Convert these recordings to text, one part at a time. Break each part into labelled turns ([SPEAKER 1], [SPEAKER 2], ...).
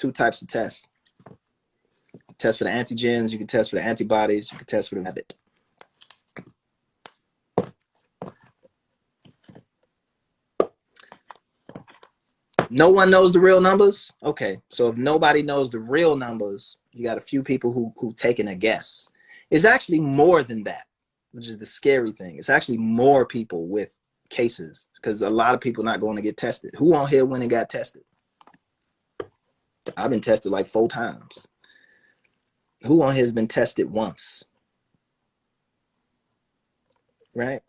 [SPEAKER 1] two types of tests. Test for the antigens, you can test for the antibodies, you can test for the method. No one knows the real numbers? Okay, so if nobody knows the real numbers, you got a few people who've taken a guess. It's actually more than that, which is the scary thing. It's actually more people with cases because a lot of people not going to get tested. Who on here went and got tested? I've been tested like 4 times. Who on here has been tested once? Right?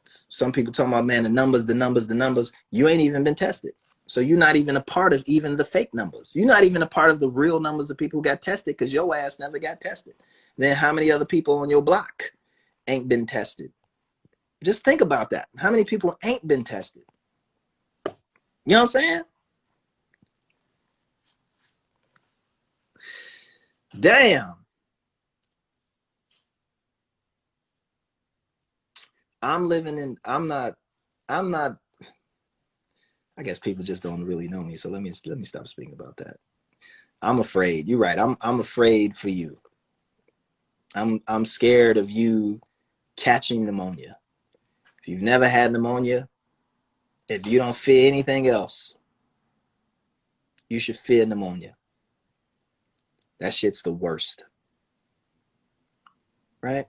[SPEAKER 1] Some people talking about, man, the numbers. You ain't even been tested. So you're not even a part of even the fake numbers. You're not even a part of the real numbers of people who got tested because your ass never got tested. Then how many other people on your block ain't been tested? Just think about that. How many people ain't been tested? You know what I'm saying? Damn. I'm not, I guess people just don't really know me. So let me stop speaking about that. I'm afraid. You're right. I'm afraid for you. I'm scared of you catching pneumonia. If you've never had pneumonia, if you don't fear anything else, you should fear pneumonia. That shit's the worst. Right?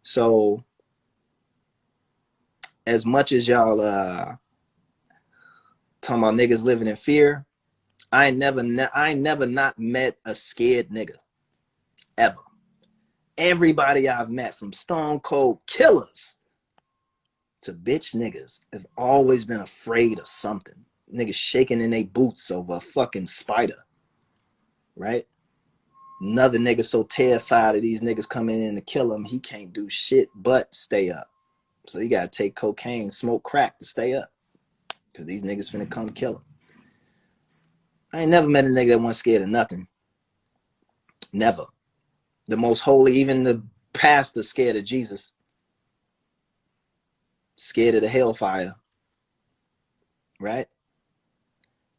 [SPEAKER 1] So as much as y'all talking about niggas living in fear, I ain't never not met a scared nigga. Ever. Everybody I've met, from stone cold killers to bitch niggas, have always been afraid of something. Niggas shaking in their boots over a fucking spider. Right? Another nigga so terrified of these niggas coming in to kill him, he can't do shit but stay up. So he gotta take cocaine, smoke crack to stay up. Because these niggas finna come kill him. I ain't never met a nigga that wasn't scared of nothing. Never. The most holy, even the pastor scared of Jesus. Scared of the hellfire. Right?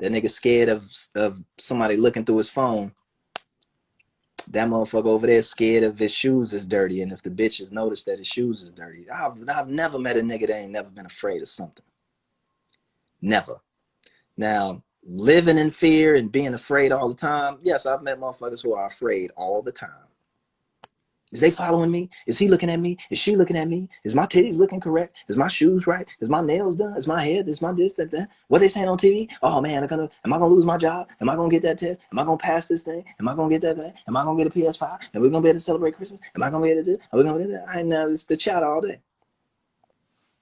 [SPEAKER 1] That nigga scared of somebody looking through his phone. That motherfucker over there scared of his shoes is dirty, and if the bitches notice that his shoes is dirty. I've never met a nigga that ain't never been afraid of something. Never. Now, living in fear and being afraid all the time, yes, I've met motherfuckers who are afraid all the time. Is they following me? Is he looking at me? Is she looking at me? Is my titties looking correct? Is my shoes right? Is my nails done? Is my hair? Is my this, that? What they saying on TV? Oh man, am I gonna lose my job? Am I gonna get that test? Am I gonna pass this thing? Am I gonna get that thing? Am I gonna get a PS5? Am we gonna be able to celebrate Christmas? Am I gonna be able to do? Are we gonna do that? I know it's the chat all day.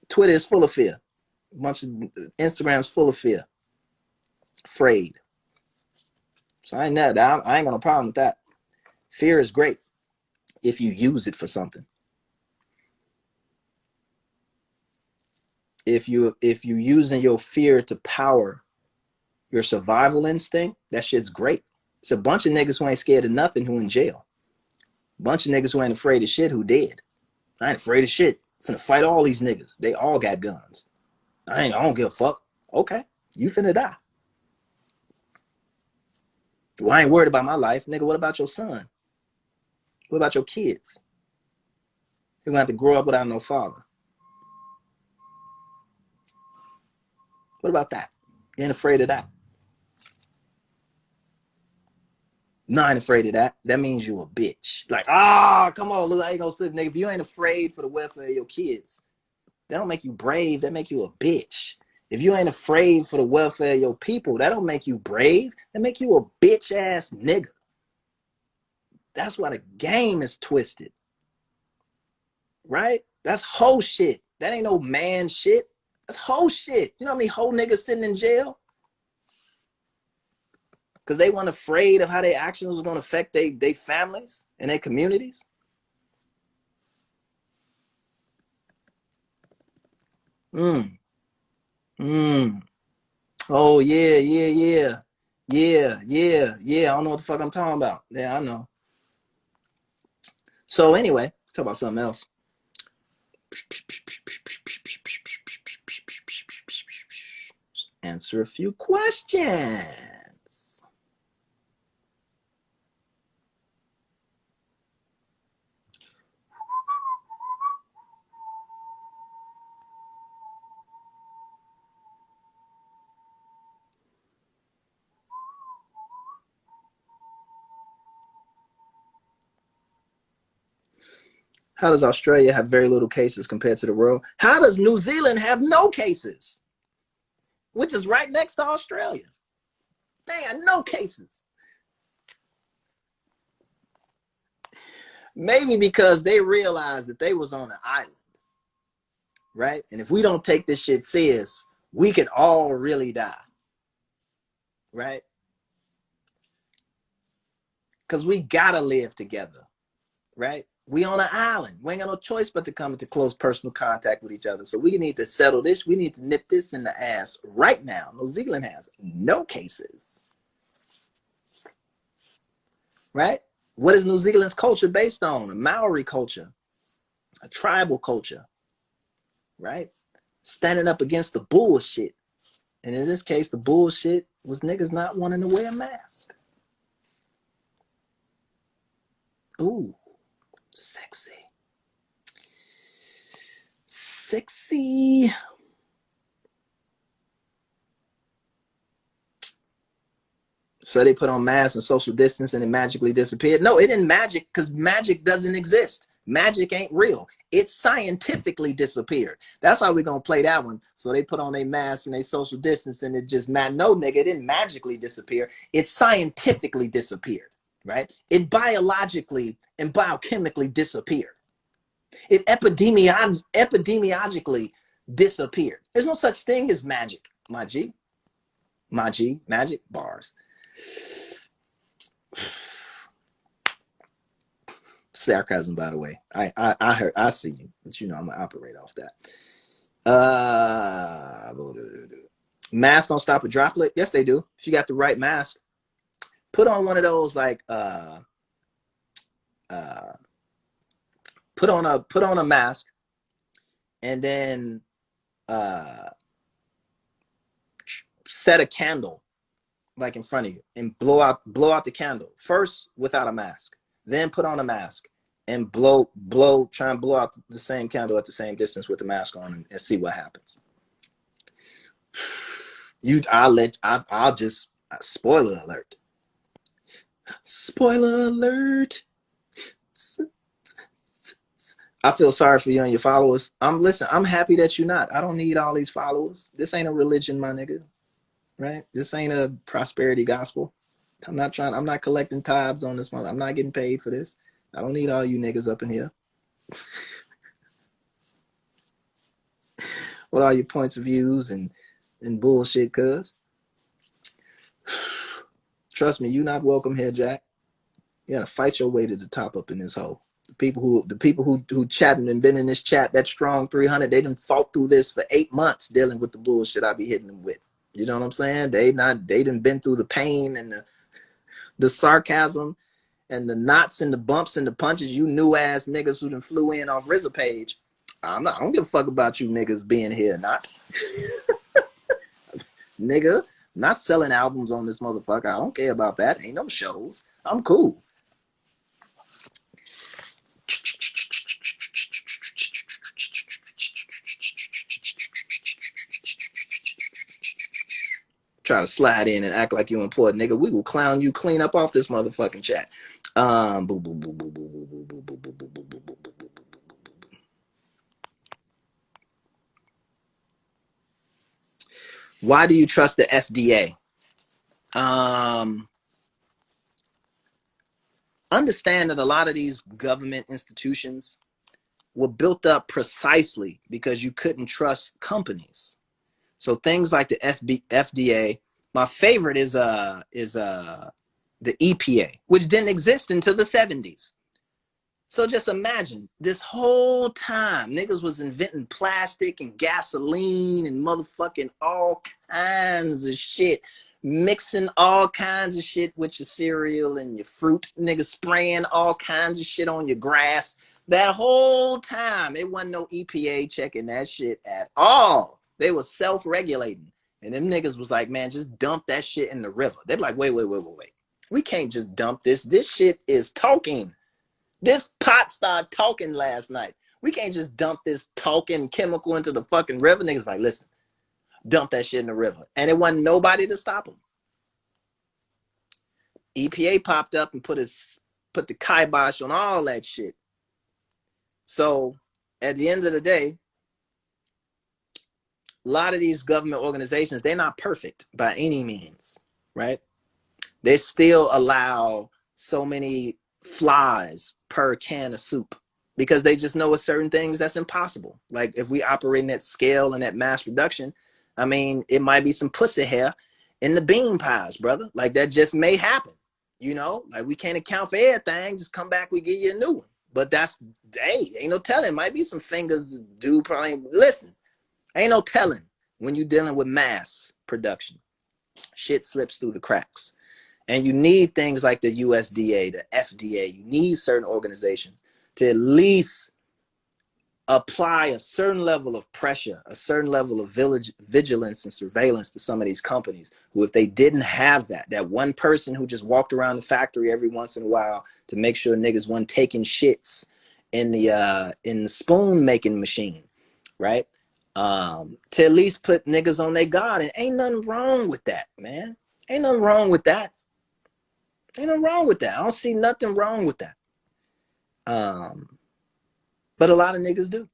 [SPEAKER 1] Twitter is full of fear. A bunch of Instagram's full of fear. Afraid. So I ain't got no problem with that. Fear is great if you use it for something. If you using your fear to power your survival instinct, that shit's great. It's a bunch of niggas who ain't scared of nothing who in jail. A bunch of niggas who ain't afraid of shit who dead. I ain't afraid of shit. I'm finna fight all these niggas. They all got guns. I don't give a fuck. Okay, you finna die. Well, I ain't worried about my life. Nigga, what about your son? What about your kids? You're gonna have to grow up without no father. What about that? You ain't afraid of that? No, I ain't afraid of that. That means you a bitch. Like, come on, look, I ain't gonna slip, nigga. If you ain't afraid for the welfare of your kids, that don't make you brave. That make you a bitch. If you ain't afraid for the welfare of your people, that don't make you brave. That make you a bitch ass nigga. That's why the game is twisted. Right? That's whole shit. That ain't no man shit. That's whole shit. You know how many whole niggas sitting in jail? Because they weren't afraid of how their actions was going to affect their families and their communities. Oh, yeah. I don't know what the fuck I'm talking about. Yeah, I know. So anyway, talk about something else. Answer a few questions. How does Australia have very little cases compared to the world? How does New Zealand have no cases? Which is right next to Australia. They had no cases. Maybe because they realized that they was on an island, right? And if we don't take this shit serious, we could all really die, right? Because we gotta live together, right? We on an island. We ain't got no choice but to come into close personal contact with each other. So we need to settle this. We need to nip this in the ass right now. New Zealand has no cases, right? What is New Zealand's culture based on? A Maori culture, a tribal culture, right? Standing up against the bullshit. And in this case, the bullshit was niggas not wanting to wear a mask. Ooh, sexy. Sexy. So they put on masks and social distance and it magically disappeared. No, it didn't magic because magic doesn't exist. Magic ain't real. It scientifically disappeared. That's how we're going to play that one. So they put on their mask and they social distance and it just, no, nigga, it didn't magically disappear. It scientifically disappeared, right? It biologically and biochemically disappeared. It epidemiologically disappeared. There's no such thing as magic, my G. My G, magic bars. Sarcasm, by the way. I heard, I see you, but you know I'm gonna operate off that. Masks don't stop a droplet. Yes, they do. If you got the right mask, put on one of those like put on a mask, and then set a candle like in front of you and blow out the candle first without a mask, then put on a mask and try and blow out the same candle at the same distance with the mask on and see what happens. I'll just spoiler alert. Spoiler alert. I feel sorry for you and your followers. I'm happy that you're not. I don't need all these followers. This ain't a religion, my nigga. Right? This ain't a prosperity gospel. I'm not collecting tithes on this month. I'm not getting paid for this. I don't need all you niggas up in here. With all your points of views and bullshit, cuz. Trust me, you're not welcome here, Jack. You gotta fight your way to the top up in this hole. The people who chatting and been in this chat, that strong 300, they done fought through this for 8 months dealing with the bullshit I be hitting them with. You know what I'm saying? They done been through the pain and the sarcasm and the knots and the bumps and the punches. You new ass niggas who done flew in off RZA page. I don't give a fuck about you niggas being here or not. Nigga, I'm not selling albums on this motherfucker. I don't care about that. Ain't no shows. I'm cool. Try to slide in and act like you important, nigga. We will clown you clean up off this motherfucking chat. Why do you trust the FDA? Understand that a lot of these government institutions were built up precisely because you couldn't trust companies. So things like the FDA, my favorite is the EPA, which didn't exist until the 70s. So just imagine this whole time niggas was inventing plastic and gasoline and motherfucking all kinds of shit, mixing all kinds of shit with your cereal and your fruit, niggas spraying all kinds of shit on your grass. That whole time, it wasn't no EPA checking that shit at all. They were self-regulating. And them niggas was like, man, just dump that shit in the river. They're like, wait. We can't just dump this. This shit is talking. This pot started talking last night. We can't just dump this talking chemical into the fucking river. Niggas like, listen, dump that shit in the river. And it wasn't nobody to stop them. EPA popped up and put the kibosh on all that shit. So at the end of the day, a lot of these government organizations, they're not perfect by any means, right? They still allow so many flies per can of soup because they just know with certain things that's impossible. Like if we operate in that scale and that mass production, I mean, it might be some pussy hair in the bean pies, brother. Like that just may happen. You know, like we can't account for everything. Just come back, we give you a new one. But that's, hey, ain't no telling. Might be some fingers, dude. Probably listen. Ain't no telling when you're dealing with mass production. Shit slips through the cracks. And you need things like the USDA, the FDA. You need certain organizations to at least apply a certain level of pressure, a certain level of vigilance and surveillance to some of these companies who, if they didn't have that one person who just walked around the factory every once in a while to make sure niggas weren't taking shits in the spoon making machine, right? To at least put niggas on their guard. And ain't nothing wrong with that, man. Ain't nothing wrong with that. Ain't nothing wrong with that. I don't see nothing wrong with that. But a lot of niggas do.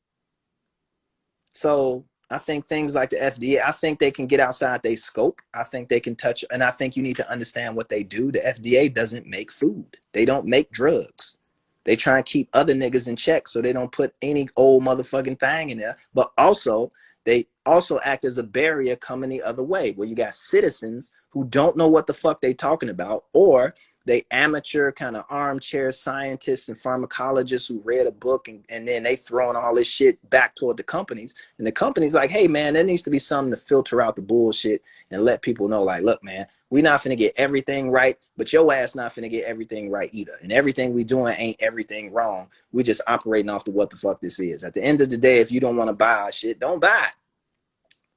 [SPEAKER 1] So I think things like the FDA, I think they can get outside their scope. I think they can touch, and I think you need to understand what they do. The FDA doesn't make food. They don't make drugs. They try and keep other niggas in check so they don't put any old motherfucking thing in there. But also, they also act as a barrier coming the other way, where you got citizens who don't know what the fuck they talking about, or they amateur kind of armchair scientists and pharmacologists who read a book and then they throwing all this shit back toward the companies. And the company's like, hey, man, there needs to be something to filter out the bullshit and let people know, like, look, man, we not finna get everything right, but your ass not finna get everything right either. And everything we doing ain't everything wrong. We just operating off the what the fuck this is. At the end of the day, if you don't want to buy our shit, don't buy it.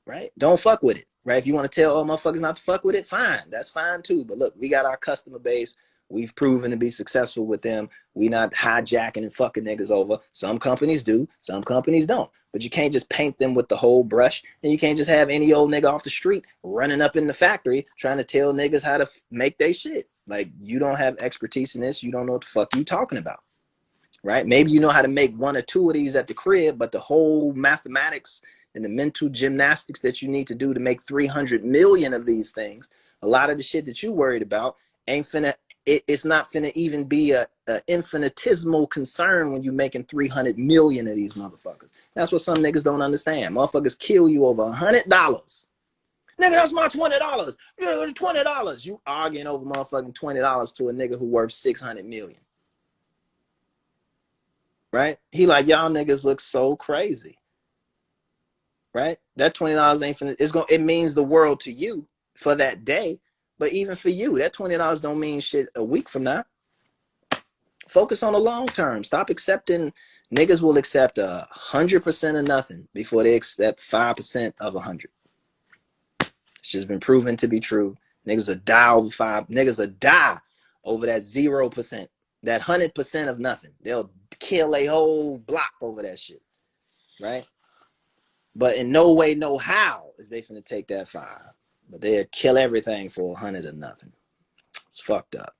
[SPEAKER 1] Right? Don't fuck with it. Right? If you want to tell all motherfuckers not to fuck with it, fine. That's fine too. But look, we got our customer base. We've proven to be successful with them. We not hijacking and fucking niggas over. Some companies do, some companies don't. But you can't just paint them with the whole brush, and you can't just have any old nigga off the street running up in the factory trying to tell niggas how to make their shit. Like, you don't have expertise in this. You don't know what the fuck you talking about. Right? Maybe you know how to make one or two of these at the crib, but the whole mathematics and the mental gymnastics that you need to do to make 300 million of these things, a lot of the shit that you worried about ain't finna, it's not finna even be a infinitesimal concern when you're making 300 million of these motherfuckers. That's what some niggas don't understand. Motherfuckers kill you over $100. Nigga, that's my $20. Yeah, it's $20. You arguing over motherfucking $20 to a nigga who worth 600 million. Right? He like, y'all niggas look so crazy. Right? That $20 ain't finna, it means the world to you for that day. But even for you, that $20 don't mean shit a week from now. Focus on the long term. Stop accepting. Niggas will accept 100% of nothing before they accept 5% of 100. It's just been proven to be true. Niggas will die over five. Niggas will die over that 0%. That 100% of nothing. They'll kill a whole block over that shit. Right? But in no way, no how is they finna take that 5. But they'll kill everything for 100 or nothing. It's fucked up.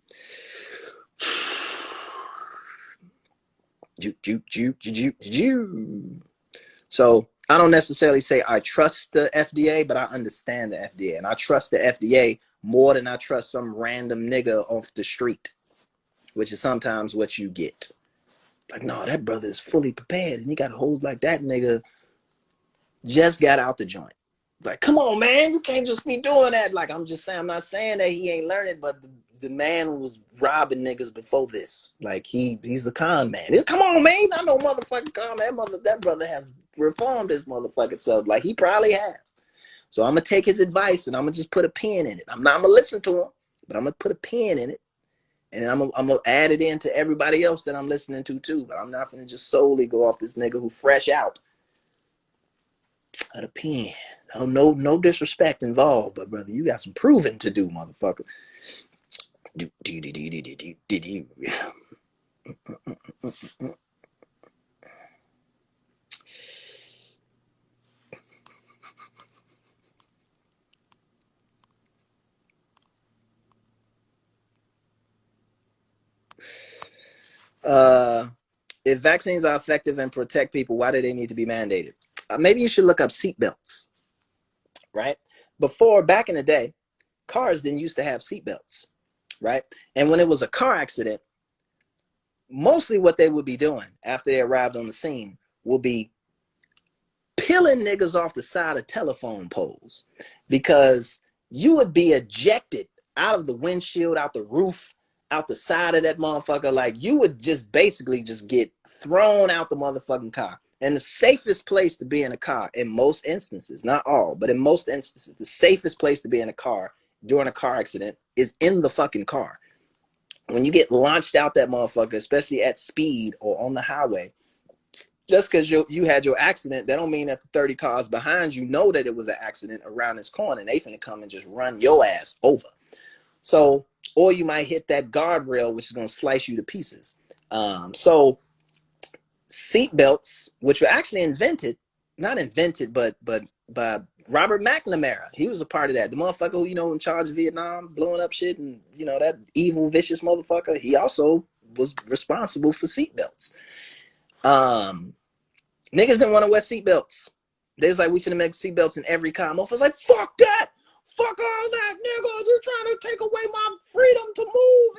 [SPEAKER 1] So I don't necessarily say I trust the FDA, but I understand the FDA. And I trust the FDA more than I trust some random nigga off the street, which is sometimes what you get. Like, no, that brother is fully prepared and he got a hold like that nigga just got out the joint. Like, come on, man, you can't just be doing that. Like, I'm just saying, I'm not saying that he ain't learning, but the man was robbing niggas before this. Like, he's the con man. Come on, man, I know motherfucking con man. That brother has reformed his motherfucking self. Like, he probably has. So I'm gonna take his advice and I'm gonna just put a pin in it. I'm gonna listen to him, but I'm gonna put a pin in it, and I'm gonna add it in to everybody else that I'm listening to too. But I'm not gonna just solely go off this nigga who fresh out of the pen. No disrespect involved, but brother, you got some proving to do, motherfucker. if vaccines are effective and protect people, why do they need to be mandated? Maybe you should look up seatbelts, right? Before, back in the day, cars didn't used to have seatbelts, right? And when it was a car accident, mostly what they would be doing after they arrived on the scene will be peeling niggas off the side of telephone poles, because you would be ejected out of the windshield, out the roof, out the side of that motherfucker. Like, you would just basically just get thrown out the motherfucking car. And the safest place to be in a car, in most instances, not all, but in most instances, the safest place to be in a car during a car accident is in the fucking car. When you get launched out that motherfucker, especially at speed or on the highway, just because you had your accident, that don't mean that the 30 cars behind you know that it was an accident around this corner and they finna come and just run your ass over. So, or you might hit that guardrail, which is gonna slice you to pieces. So seat belts, which were actually not invented, but by Robert McNamara. He was a part of that. The motherfucker who, in charge of Vietnam, blowing up shit, and that evil, vicious motherfucker. He also was responsible for seat belts. Niggas didn't want to wear seatbelts. They was like, we finna make seatbelts in every car. Motherfuckers like, fuck that, fuck all that, nigga. You're trying to take away my freedom to move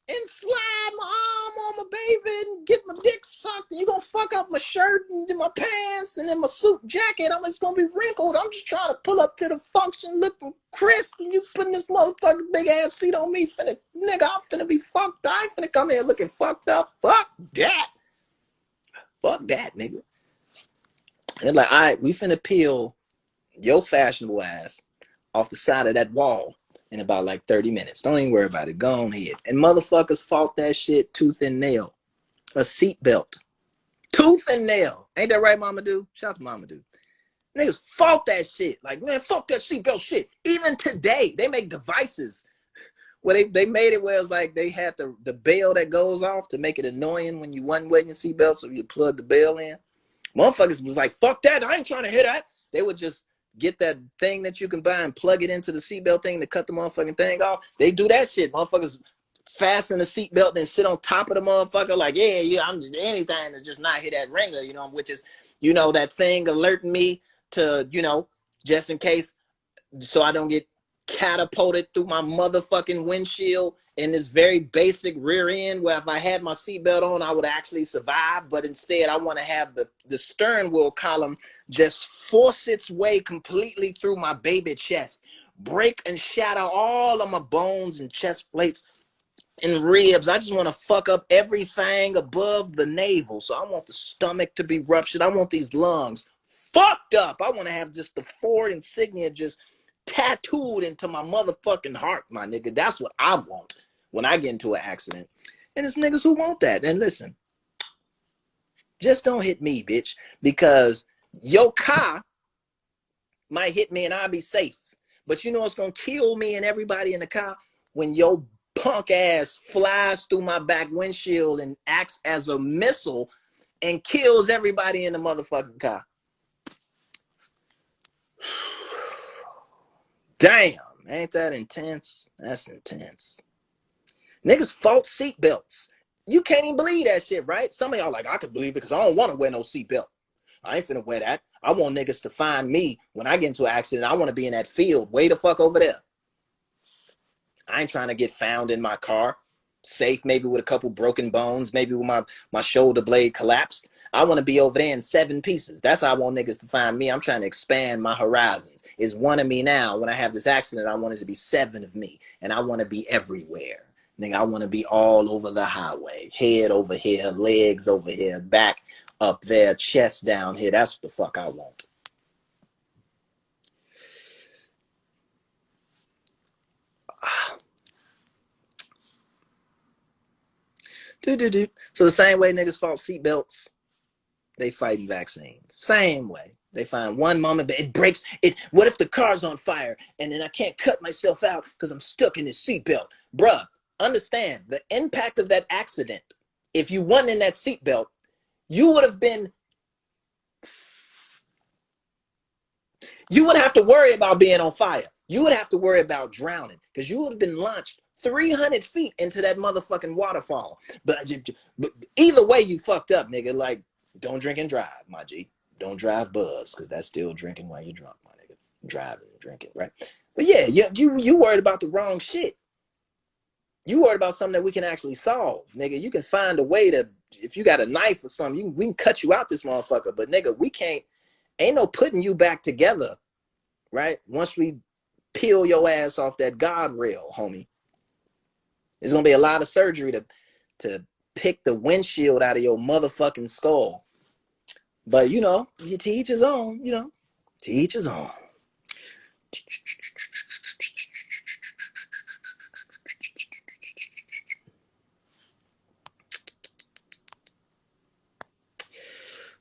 [SPEAKER 1] and slide my arm on my baby and get my dick sucked. And you're gonna fuck up my shirt and my pants and then my suit jacket. It's gonna be wrinkled. I'm just trying to pull up to the function looking crisp, and you putting this motherfucking big ass seat on me. Nigga, I'm finna be fucked. I ain't finna come here looking fucked up. Fuck that. Fuck that, nigga. And they're like, all right, we finna peel your fashionable ass off the side of that wall in about like 30 minutes. Don't even worry about it. Go on ahead. And motherfuckers fought that shit tooth and nail. A seatbelt. Tooth and nail. Ain't that right, Mama Do? Shout out to Mama Do. Niggas fought that shit. Like, man, fuck that seatbelt shit. Even today, they make devices where they made it where it's like they had the bell that goes off to make it annoying when you wasn't wearing your seatbelt, so you plug the bell in. Motherfuckers was like, fuck that, I ain't trying to hear that. They would just get that thing that you can buy and plug it into the seatbelt thing to cut the motherfucking thing off. They do that shit. Motherfuckers fasten the seatbelt and sit on top of the motherfucker like, yeah, I'm just anything to just not hit that ringer, which is, that thing alerting me to, just in case, so I don't get catapulted through my motherfucking windshield in this very basic rear end, where if I had my seatbelt on, I would actually survive. But instead, I want to have the stern wheel column just force its way completely through my baby chest, break and shatter all of my bones and chest plates and ribs. I just want to fuck up everything above the navel. So I want the stomach to be ruptured. I want these lungs fucked up. I want to have just the Ford insignia just tattooed into my motherfucking heart, my nigga. That's what I want when I get into an accident. And it's niggas who want that. And listen, just don't hit me, bitch, because your car might hit me and I'll be safe. But you know what's gonna kill me and everybody in the car? When your punk ass flies through my back windshield and acts as a missile and kills everybody in the motherfucking car. Damn, ain't that intense? That's intense. Niggas fought seatbelts. You can't even believe that shit, right? Some of y'all like, I could believe it because I don't want to wear no seatbelt. I ain't finna wear that. I want niggas to find me when I get into an accident. I want to be in that field way the fuck over there. I ain't trying to get found in my car, safe, maybe with a couple broken bones, maybe with my shoulder blade collapsed. I want to be over there in 7 pieces. That's how I want niggas to find me. I'm trying to expand my horizons. It's 1 of me now. When I have this accident, I want it to be 7 of me. And I want to be everywhere. Nigga, I want to be all over the highway. Head over here, legs over here, back up there, chest down here. That's what the fuck I want. So the same way niggas fought seatbelts, they fighting vaccines. Same way. They find one moment, but it breaks. What if the car's on fire and then I can't cut myself out because I'm stuck in this seatbelt? Bruh, understand the impact of that accident. If you weren't in that seatbelt, you would have have to worry about being on fire. You would have to worry about drowning because you would have been launched 300 feet into that motherfucking waterfall. But either way, you fucked up, nigga. Like, don't drink and drive, my G. Don't drive buzz, because that's still drinking while you're drunk, my nigga. Driving and drinking, right? But yeah, you worried about the wrong shit. You worried about something that we can actually solve, nigga. You can find a way to, if you got a knife or something, we can cut you out this motherfucker. But nigga, we can't, ain't no putting you back together, right? Once we peel your ass off that guardrail, homie. There's gonna be a lot of surgery to pick the windshield out of your motherfucking skull. But you know, to each his own, you know, to each his own.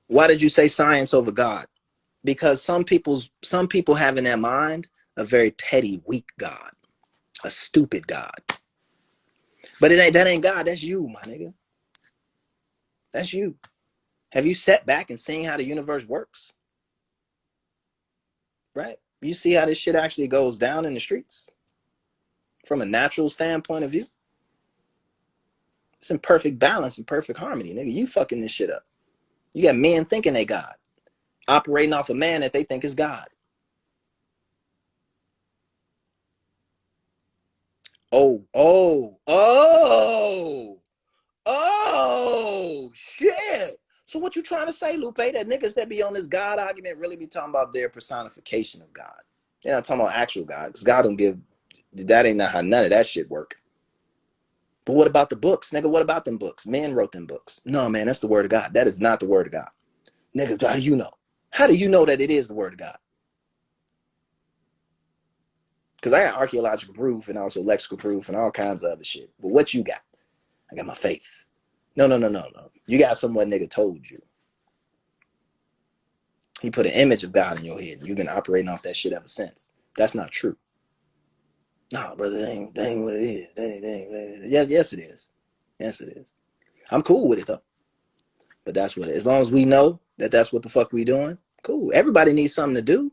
[SPEAKER 1] Why did you say science over God? Because some people have in their mind a very petty, weak God, a stupid God. But that ain't God. That's you, my nigga. That's you. Have you sat back and seen how the universe works? Right? You see how this shit actually goes down in the streets from a natural standpoint of view? It's in perfect balance and perfect harmony, nigga. You fucking this shit up. You got men thinking they God, operating off a man that they think is God. Oh, shit. So what you trying to say, Lupe, that niggas that be on this God argument really be talking about their personification of God? They're not talking about actual God, because God don't give, that ain't not how none of that shit work. But what about the books, nigga? What about them books? Men wrote them books. No, man, that's the word of God. That is not the word of God. Nigga, how do you know? How do you know that it is the word of God? Because I got archaeological proof and also lexical proof and all kinds of other shit. But what you got? I got my faith. No. You got someone nigga told you. He put an image of God in your head. You've been operating off that shit ever since. That's not true. No, brother, that ain't what it is. That ain't. Yes, it is. Yes, it is. I'm cool with it, though. But that's what it is. As long as we know that that's what the fuck we doing, cool. Everybody needs something to do.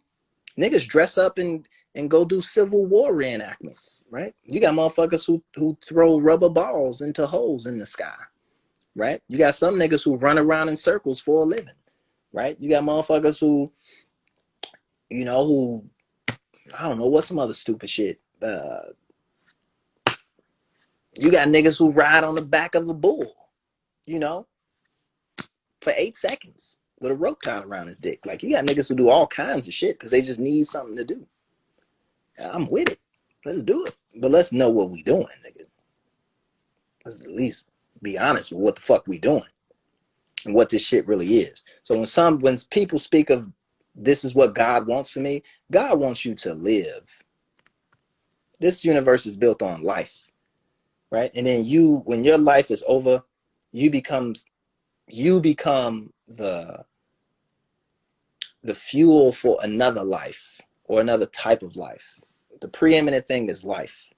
[SPEAKER 1] Niggas dress up and go do Civil War reenactments, right? You got motherfuckers who throw rubber balls into holes in the sky, right? You got some niggas who run around in circles for a living, right? You got motherfuckers who, you know, who, I don't know, what's some other stupid shit? You got niggas who ride on the back of a bull, you know, for 8 seconds with a rope tied around his dick. Like, you got niggas who do all kinds of shit because they just need something to do. I'm with it. Let's do it. But let's know what we doing, nigga. Let's at least be honest with what the fuck we doing and what this shit really is. So when people speak of this is what God wants for me, God wants you to live. This universe is built on life, right? And then when your life is over, you become the fuel for another life or another type of life. The preeminent thing is life.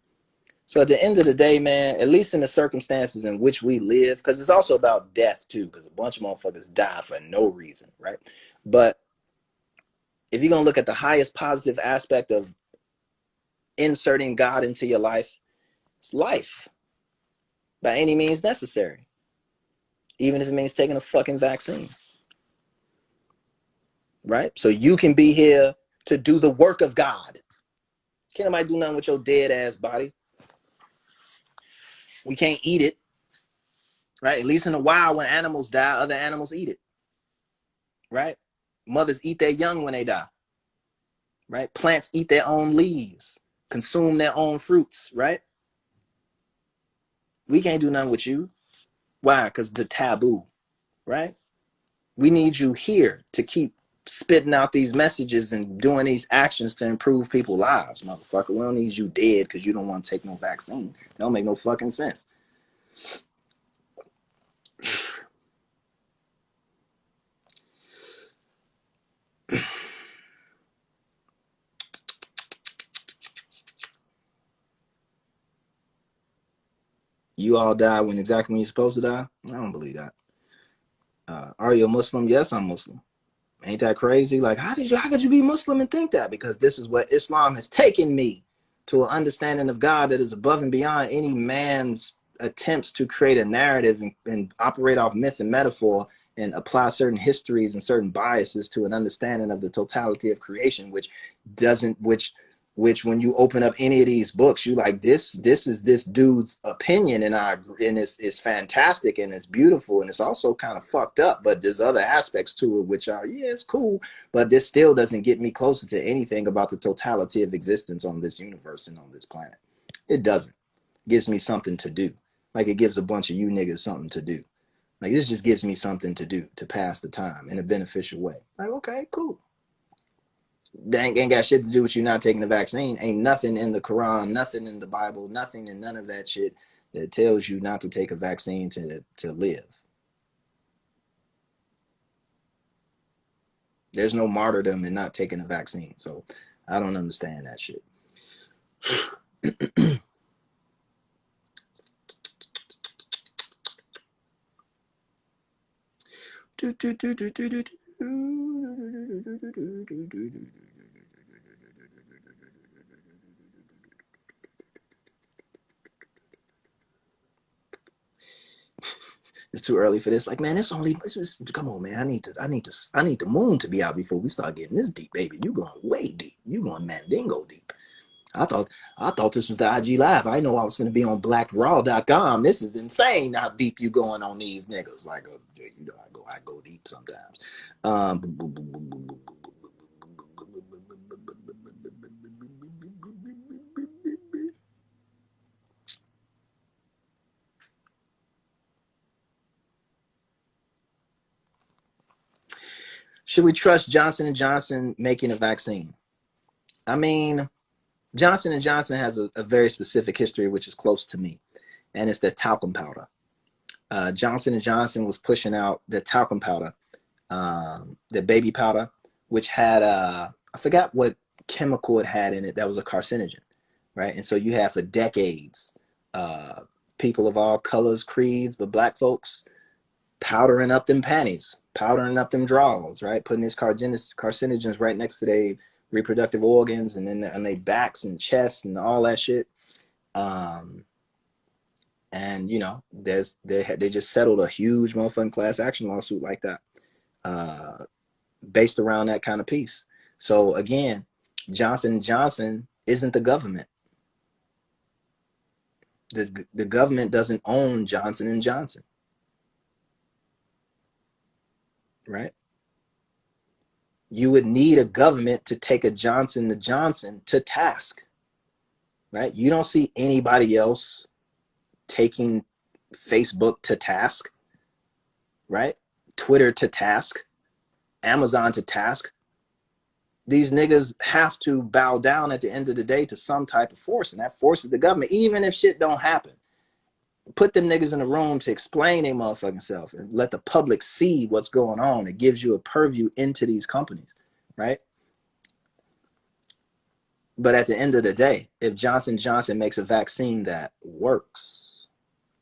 [SPEAKER 1] So at the end of the day, man, at least in the circumstances in which we live, because it's also about death too, because a bunch of motherfuckers die for no reason, right? But if you're going to look at the highest positive aspect of inserting God into your life, it's life by any means necessary, even if it means taking a fucking vaccine, right? So you can be here to do the work of God. Can't nobody do nothing with your dead ass body. We can't eat it, right? At least in the wild, when animals die, other animals eat it, right? Mothers eat their young when they die, right? Plants eat their own leaves, consume their own fruits, right? We can't do nothing with you. Why? Because the taboo, right? We need you here to keep spitting out these messages and doing these actions to improve people's lives, motherfucker. We don't need you dead because you don't want to take no vaccine. That don't make no fucking sense. You all die exactly when you're supposed to die? I don't believe that. Are you a Muslim? Yes, I'm Muslim. Ain't that crazy? Like, how could you be Muslim and think that? Because this is what Islam has taken me to an understanding of God that is above and beyond any man's attempts to create a narrative and operate off myth and metaphor and apply certain histories and certain biases to an understanding of the totality of creation, which doesn't, which when you open up any of these books, you like, this is this dude's opinion, and it's fantastic and it's beautiful, and it's also kind of fucked up, but there's other aspects to it which are, yeah, it's cool, but this still doesn't get me closer to anything about the totality of existence on this universe and on this planet. It doesn't. It gives me something to do, like it gives a bunch of you niggas something to do. Like, this just gives me something to do to pass the time in a beneficial way. Like, okay, cool. That ain't got shit to do with you not taking the vaccine. Ain't nothing in the Quran, nothing in the Bible, nothing in none of that shit that tells you not to take a vaccine to live. There's no martyrdom in not taking a vaccine. So I don't understand that shit. It's too early for this. Like, man, it's just, come on, man. I need the moon to be out before we start getting this deep, baby. You going way deep. You going Mandingo deep. I thought this was the IG Live. I know I was going to be on BlackRaw.com. This is insane how deep you going on these niggas. Like, you know, I go deep sometimes. Should we trust Johnson & Johnson making a vaccine? I mean, Johnson & Johnson has a very specific history, which is close to me, and it's the talcum powder. Johnson & Johnson was pushing out the talcum powder, the baby powder, which had, I forgot what chemical it had in it that was a carcinogen, right? And so you have for decades, people of all colors, creeds, but black folks powdering up them panties, powdering up them drawers, right? Putting these carcinogens right next to their reproductive organs and then on their backs and chests and all that shit. And you know, they just settled a huge motherfucking class action lawsuit like that, based around that kind of piece. So again, Johnson & Johnson isn't the government. The government doesn't own Johnson & Johnson. Right? You would need a government to take a Johnson & Johnson to task. Right? You don't see anybody else taking Facebook to task. Right? Twitter to task. Amazon to task. These niggas have to bow down at the end of the day to some type of force, and that force is the government, even if shit don't happen. Put them niggas in the room to explain their motherfucking self and let the public see what's going on. It gives you a purview into these companies, right? But at the end of the day, if Johnson & Johnson makes a vaccine that works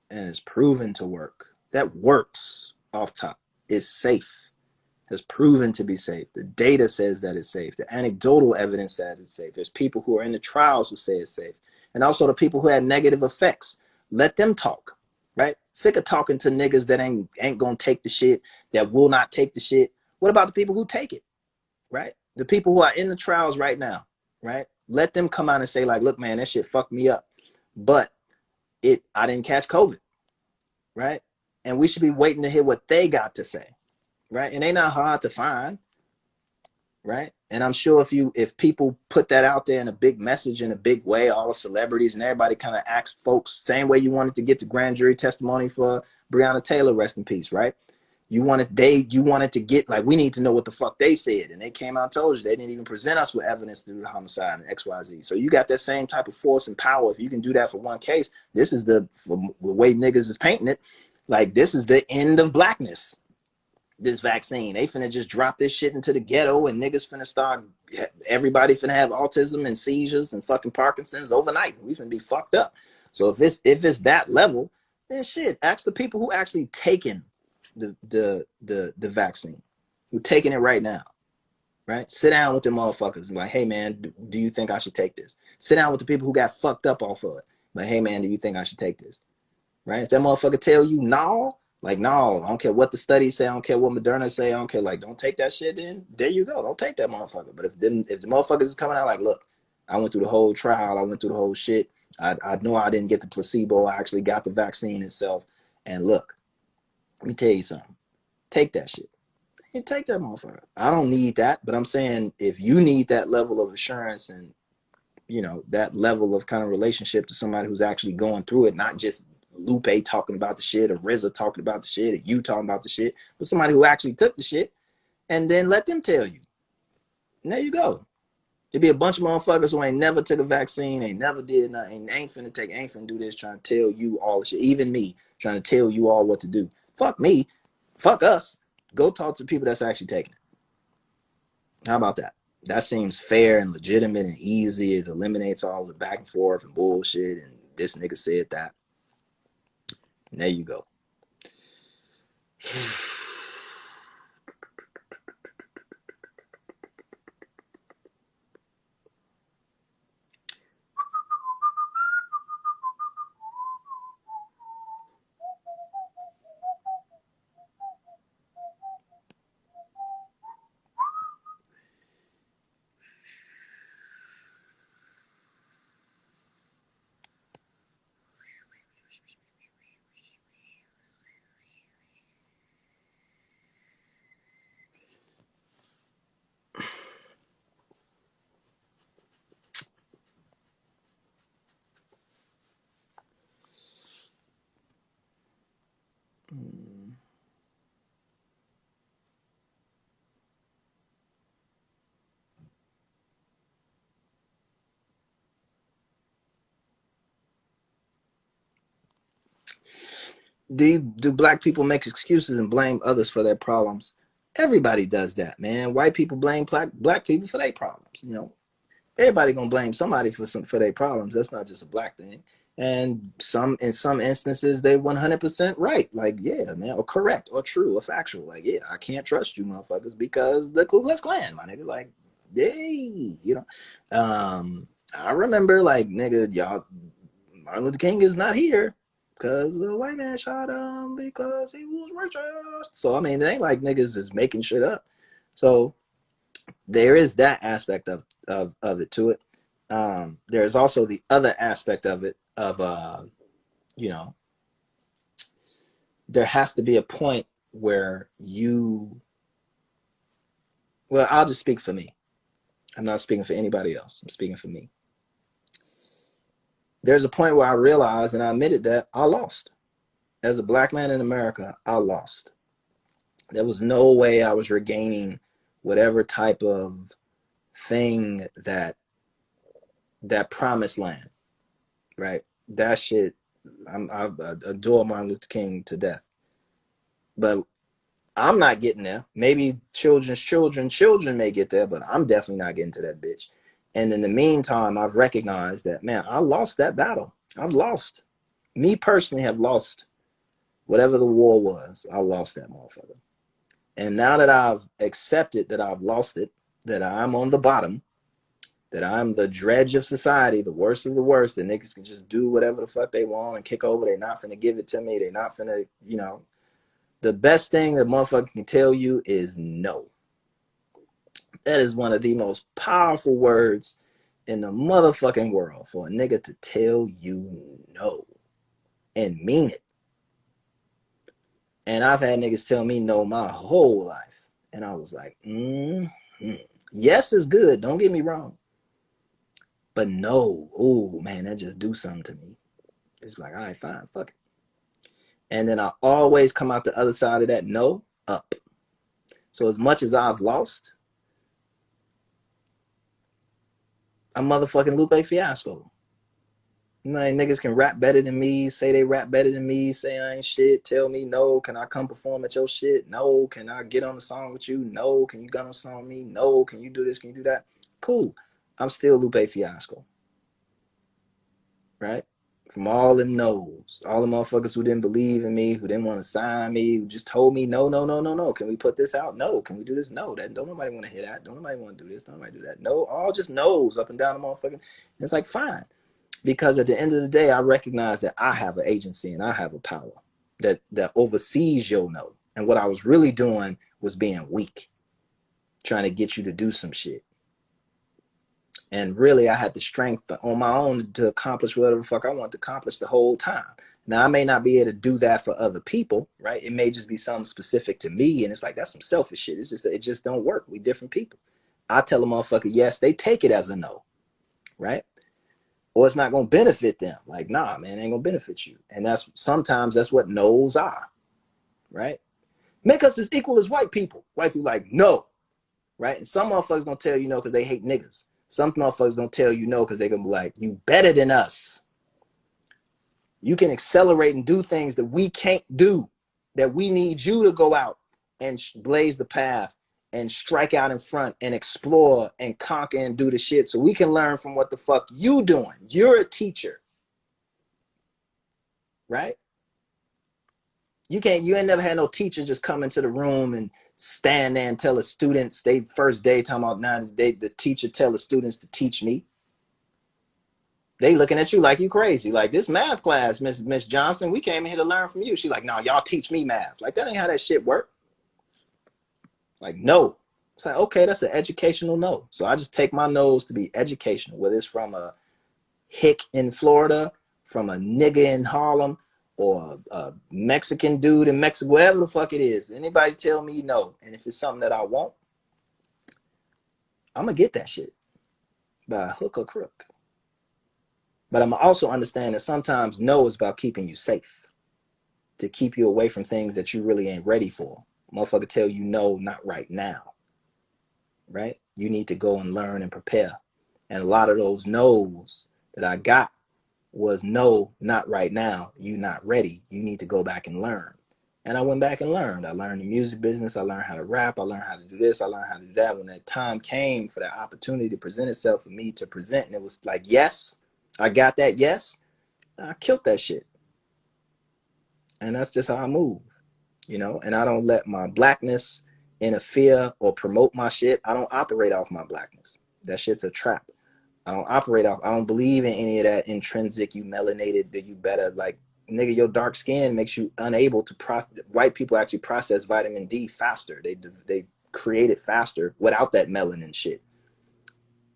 [SPEAKER 1] and is proven to work, that works off top, is safe, has proven to be safe. The data says that it's safe. The anecdotal evidence says it's safe. There's people who are in the trials who say it's safe. And also the people who had negative effects. Let them talk, right? Sick of talking to niggas that ain't gonna take the shit, that will not take the shit. What about the people who take it, right? The people who are in the trials right now, right? Let them come out and say like, look, man, that shit fucked me up, but I didn't catch COVID, right? And we should be waiting to hear what they got to say, right? And they not hard to find, right? And I'm sure if people put that out there in a big message in a big way, all the celebrities and everybody kind of asked folks, same way you wanted to get the grand jury testimony for Breonna Taylor, rest in peace, right? You wanted to get, like, we need to know what the fuck they said, and they came out and told you they didn't even present us with evidence through the homicide and XYZ. So you got that same type of force and power. If you can do that for one case, this is the way niggas is painting it, like this is the end of blackness. This vaccine, they finna just drop this shit into the ghetto, and niggas finna start, everybody finna have autism and seizures and fucking Parkinson's overnight. We finna be fucked up. So if it's that level, then shit, ask the people who actually taking the vaccine, who taking it right now. right? Sit down with the motherfuckers and be like, hey man, do you think I should take this? Sit down with the people who got fucked up off of it. Like, hey man, do you think I should take this? Right? If that motherfucker tell you no, like no, I don't care what the studies say, I don't care what Moderna say, I don't care, like don't take that shit, then there you go. Don't take that motherfucker. But if the motherfuckers is coming out like, look, I went through the whole trial, I went through the whole shit. I know I didn't get the placebo, I actually got the vaccine itself. And look, let me tell you something. Take that shit. You take that motherfucker. I don't need that, but I'm saying if you need that level of assurance and that level of kind of relationship to somebody who's actually going through it, not just Lupe talking about the shit or RZA talking about the shit or you talking about the shit, but somebody who actually took the shit, and then let them tell you. And there you go. There'd be a bunch of motherfuckers who ain't never took a vaccine, ain't never did nothing, ain't finna do this, trying to tell you all the shit. Even me, trying to tell you all what to do. Fuck me. Fuck us. Go talk to people that's actually taking it. How about that? That seems fair and legitimate and easy. It eliminates all the back and forth and bullshit. And this nigga said that. And there you go. Do black people make excuses and blame others for their problems? Everybody does that, man. White people blame black people for their problems. Everybody gonna blame somebody for their problems. That's not just a black thing. And in some instances they 100% right. Like, yeah, man, or correct or true or factual. Like, yeah, I can't trust you motherfuckers because the Ku Klux Klan, my nigga. Like, yay. I remember, like, nigga, y'all, Martin Luther King is not here because the white man shot him because he was racist. So I mean, it ain't like niggas is making shit up. So there is that aspect of it to it. There's also the other aspect of it of you know, there has to be a point where well, I'll just speak for me. I'm not speaking for anybody else. I'm speaking for me. There's a point where I realized and I admitted that I lost. As a black man in America, I lost. There was no way I was regaining whatever type of thing that promised land, right? That shit, I adore Martin Luther King to death, but I'm not getting there. Maybe children may get there, but I'm definitely not getting to that bitch. And in the meantime, I've recognized that, man, I lost that battle. I've lost. Me personally have lost whatever the war was. I lost that motherfucker. And now that I've accepted that I've lost it, that I'm on the bottom, that I'm the dredge of society, the worst of the worst, that niggas can just do whatever the fuck they want and kick over. They're not finna give it to me. They're not finna, the best thing that motherfucker can tell you is no. That is one of the most powerful words in the motherfucking world, for a nigga to tell you no and mean it. And I've had niggas tell me no my whole life. And I was like, yes is good, don't get me wrong. But no, oh man, that just do something to me. It's like, all right, fine, fuck it. And then I always come out the other side of that no, up. So as much as I've lost, I'm motherfucking Lupe Fiasco. Like, niggas can rap better than me, say they rap better than me, say I ain't shit, tell me no, can I come perform at your shit? No, can I get on the song with you? No, can you get on the song with me? No, can you do this? Can you do that? Cool. I'm still Lupe Fiasco. Right? from all them no's, all the motherfuckers who didn't believe in me, who didn't want to sign me, who just told me no, no, no, no, no. Can we put this out? No. Can we do this? No. That don't nobody want to hear that. Don't nobody want to do this. Don't nobody do that. No, all just no's up and down the motherfucking. It's like fine, because at the end of the day, I recognize that I have an agency and I have a power that oversees your no. And what I was really doing was being weak, trying to get you to do some shit. And really, I had the strength on my own to accomplish whatever the fuck I wanted to accomplish the whole time. Now, I may not be able to do that for other people, right? It may just be something specific to me. And it's like, that's some selfish shit. It just don't work. We different people. I tell a motherfucker yes, they take it as a no, right? Or it's not going to benefit them. Like, nah, man, it ain't going to benefit you. And sometimes that's what no's are, right? Make us as equal as white people. White people like, no, right? And some motherfuckers going to tell you no because they hate niggas. Some motherfuckers gonna tell you no because they're gonna be like, you better than us. You can accelerate and do things that we can't do, that we need you to go out and blaze the path and strike out in front and explore and conquer and do the shit so we can learn from what the fuck you doing. You're a teacher, right? You ain't never had no teacher just come into the room and stand there and tell the students, they first day talking about now the teacher tell the students to teach me. They looking at you like you crazy. Like, this math class, Miss Johnson, we came in here to learn from you. She's like, no, y'all teach me math. Like, that ain't how that shit work. Like, no. It's like, okay, that's an educational no. So I just take my no's to be educational, whether it's from a hick in Florida, from a nigga in Harlem, or a Mexican dude in Mexico, whatever the fuck it is. Anybody tell me no, and if it's something that I want, I'm going to get that shit by hook or crook. But I'm also understand that sometimes no is about keeping you safe, to keep you away from things that you really ain't ready for. Motherfucker tell you no, not right now, right? You need to go and learn and prepare. And a lot of those no's that I got was no, not right now. You not ready. You need to go back and learn. And I went back and learned. I learned the music business. I learned how to rap. I learned how to do this. I learned how to do that. When that time came for that opportunity to present itself for me to present, and it was like, yes, I got that. Yes, I killed that shit. And that's just how I move, you know? And I don't let my blackness interfere or promote my shit. I don't operate off my blackness. That shit's a trap. I don't believe in any of that intrinsic, you melanated, that you better, like, nigga, your dark skin makes you unable to process. White people actually process vitamin D faster. They create it faster without that melanin shit.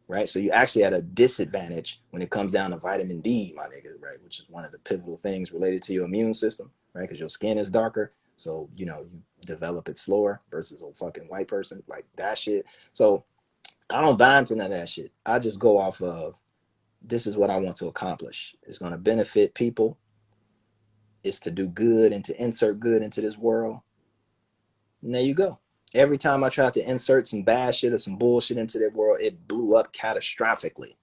[SPEAKER 1] Right? So you actually at a disadvantage when it comes down to vitamin D, my nigga, right? Which is one of the pivotal things related to your immune system, right? Because your skin is darker. So, you know, you develop it slower versus a fucking white person, like that shit. So I don't buy into none of that shit. I just go off of, this is what I want to accomplish. It's going to benefit people. It's to do good and to insert good into this world. And there you go. Every time I tried to insert some bad shit or some bullshit into that world, it blew up catastrophically.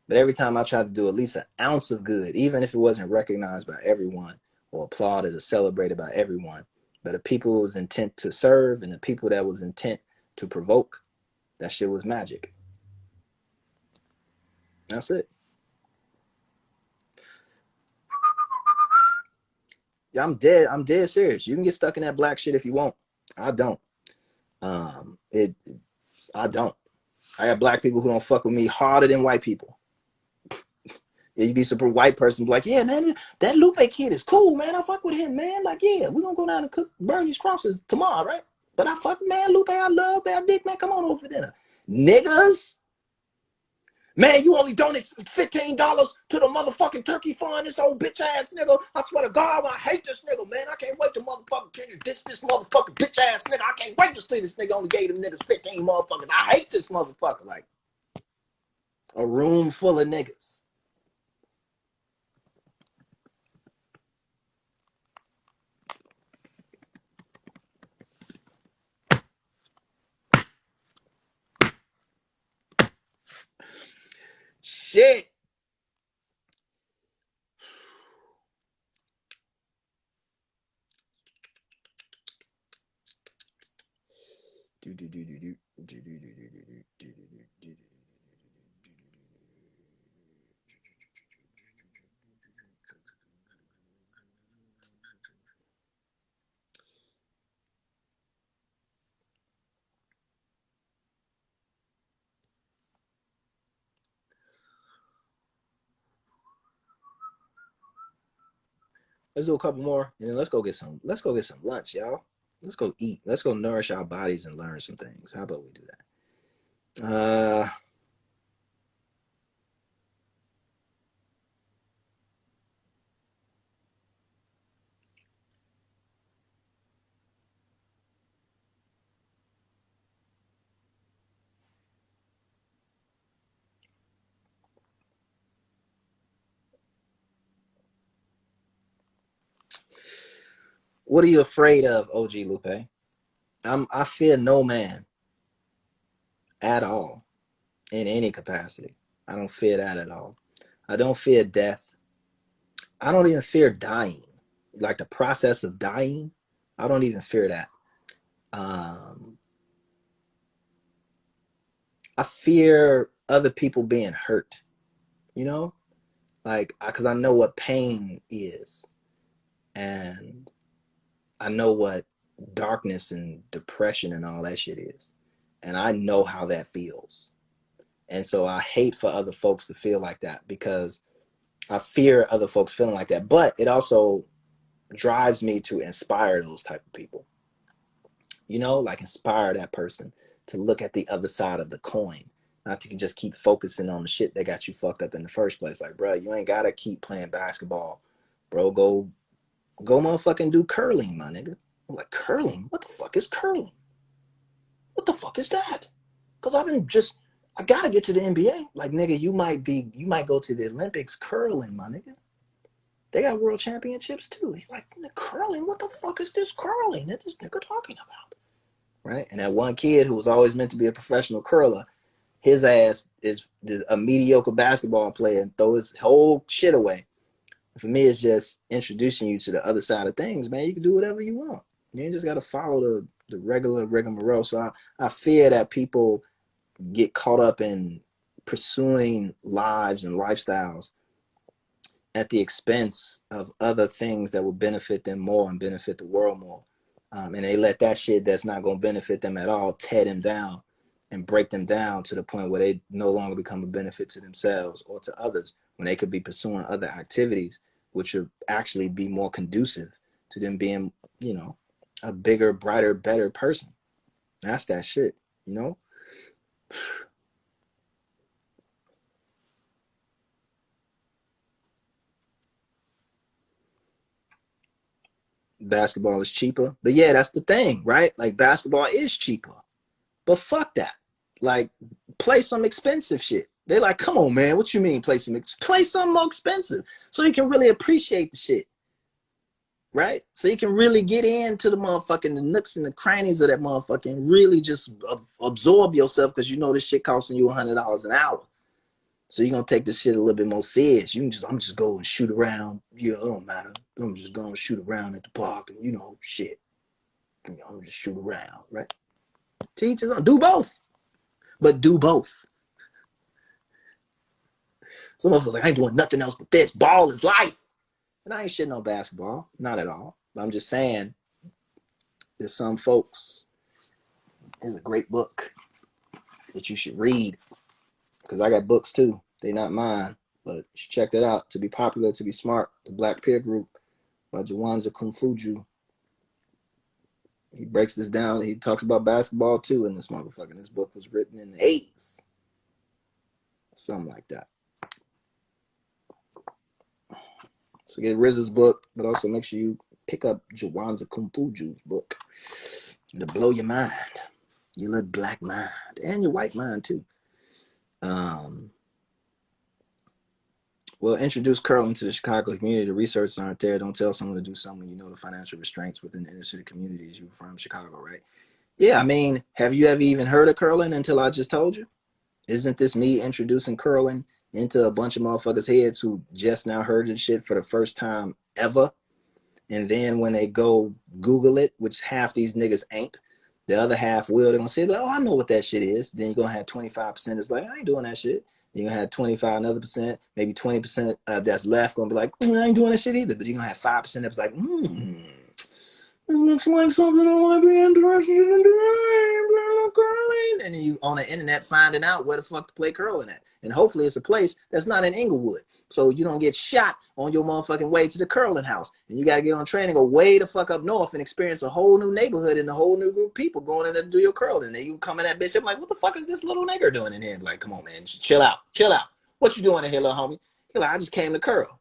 [SPEAKER 1] But every time I tried to do at least an ounce of good, even if it wasn't recognized by everyone or applauded or celebrated by everyone, but the people who was intent to serve and the people that was intent to provoke, that shit was magic. That's it. Yeah, I'm dead serious. You can get stuck in that black shit if you want. I don't. Um, it. I don't. I have black people who don't fuck with me harder than white people. Yeah, you be super white person be like, yeah, man, that Lupe kid is cool, man. I fuck with him, man. Like, yeah, we gonna go down and burn these crosses tomorrow, right? But I fuck, man, Lupe, I love that dick, man. Come on over for dinner. Niggas, man, you only donate $15 to the motherfucking turkey fund, this old bitch ass nigga. I swear to God, I hate this nigga, man. I can't wait to motherfucking Kendrick this motherfucking bitch ass nigga. I can't wait to see this nigga only gave them niggas 15 motherfuckers. I hate this motherfucker. Like, a room full of niggas. Shit. Let's do a couple more, and then let's go get some lunch, y'all. Let's go eat. Let's go nourish our bodies and learn some things. How about we do that? What are you afraid of, OG Lupe? I fear no man at all in any capacity. I don't fear that at all. I don't fear death. I don't even fear dying. Like the process of dying, I don't even fear that. Um, I fear other people being hurt, you know? Like, because I know what pain is. And I know what darkness and depression and all that shit is. And I know how that feels. And so I hate for other folks to feel like that because I fear other folks feeling like that. But it also drives me to inspire those type of people. You know, like inspire that person to look at the other side of the coin. Not to just keep focusing on the shit that got you fucked up in the first place. Like, bro, you ain't gotta keep playing basketball. Bro, go motherfucking do curling, my nigga. I'm like, curling? What the fuck is curling? What the fuck is that? Because I gotta get to the NBA. Like, nigga, you might go to the Olympics curling, my nigga. They got world championships too. You're like, curling? What the fuck is this curling that this nigga talking about? Right? And that one kid who was always meant to be a professional curler, his ass is a mediocre basketball player and throw his whole shit away. For me, it's just introducing you to the other side of things, man. You can do whatever you want. You ain't just got to follow the regular rigmarole. So I fear that people get caught up in pursuing lives and lifestyles at the expense of other things that will benefit them more and benefit the world more. And they let that shit that's not going to benefit them at all tear them down and break them down to the point where they no longer become a benefit to themselves or to others when they could be pursuing other activities, which would actually be more conducive to them being, you know, a bigger, brighter, better person. That's that shit, you know? Basketball is cheaper. But yeah, that's the thing, right? Like basketball is cheaper. But fuck that. Like, play some expensive shit. They're like, come on, man. What you mean play some more expensive so you can really appreciate the shit, right? So you can really get into the motherfucking the nooks and the crannies of that motherfucking really just absorb yourself because you know this shit costing you $100 an hour. So you're gonna take this shit a little bit more serious. I'm just go and shoot around. Yeah, it don't matter. I'm just gonna shoot around at the park and shit. I'm just shoot around, right? Teachers, do both, but do both. Some of us like, I ain't doing nothing else but this. Ball is life. And I ain't shitting on basketball. Not at all. But I'm just saying, there's some folks, there's a great book that you should read. Because I got books too. They not mine. But you should check that out. To Be Popular, To Be Smart, The Black Peer Group by Jawanza Kumfuju. He breaks this down. He talks about basketball too in this motherfucker. This book was written in the 80s. Something like that. So get RZA's book, but also make sure you pick up Jawanza Kumfuju's book to blow your mind, your little black mind, and your white mind too. Well, introduce curling to the Chicago community. The research aren't there. Don't tell someone to do something you know the financial restraints within the inner city communities. You're from Chicago, right? Yeah, I mean, have you ever even heard of curling until I just told you? Isn't this me introducing curling into a bunch of motherfuckers' heads who just now heard this shit for the first time ever? And then when they go Google it, which half these niggas ain't, the other half will. They're gonna say, "Oh, I know what that shit is." Then you're gonna have 25% is like, "I ain't doing that shit." Then you're gonna have 25 another percent, maybe 20% that's left gonna be like, "I ain't doing that shit either." But you're gonna have 5% that's like, it looks like something I might be interested in doing. Curling. And then you on the internet finding out where the fuck to play curling at. And hopefully it's a place that's not in Inglewood. So you don't get shot on your motherfucking way to the curling house. And you got to get on a train and go way the fuck up north and experience a whole new neighborhood and a whole new group of people going in there to do your curling. And then you come in that bitch, I'm like, what the fuck is this little nigger doing in here? Like, come on, man, chill out, chill out. What you doing in here, little homie? He's like, I just came to curl.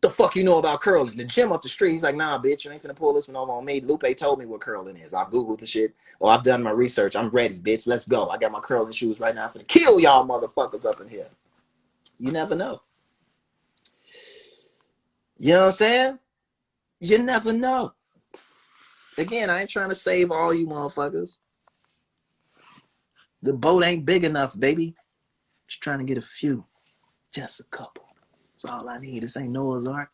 [SPEAKER 1] The fuck you know about curling? The gym up the street. He's like, nah, bitch, you ain't finna pull this one over on me. Lupe told me what curling is. I've Googled the shit. Or I've done my research. I'm ready, bitch. Let's go. I got my curling shoes right now. I'm finna kill y'all motherfuckers up in here. You never know. You know what I'm saying? You never know. Again, I ain't trying to save all you motherfuckers. The boat ain't big enough, baby. Just trying to get a few. Just a couple. That's all I need. This ain't Noah's Ark.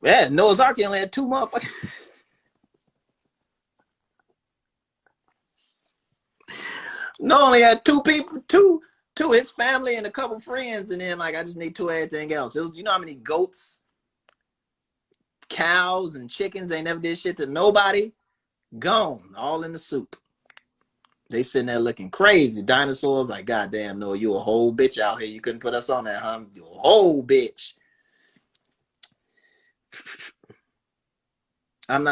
[SPEAKER 1] Yeah, Noah's Ark only had 2 motherfuckers. Noah only had 2 people, two, his family and a couple friends, and then like I just need 2 of everything else. It was, you know how many goats, cows, and chickens they never did shit to nobody? Gone, all in the soup. They sitting there looking crazy. Dinosaurs, like, goddamn, Noah, you a whole bitch out here. You couldn't put us on that, huh? You a whole bitch. I'm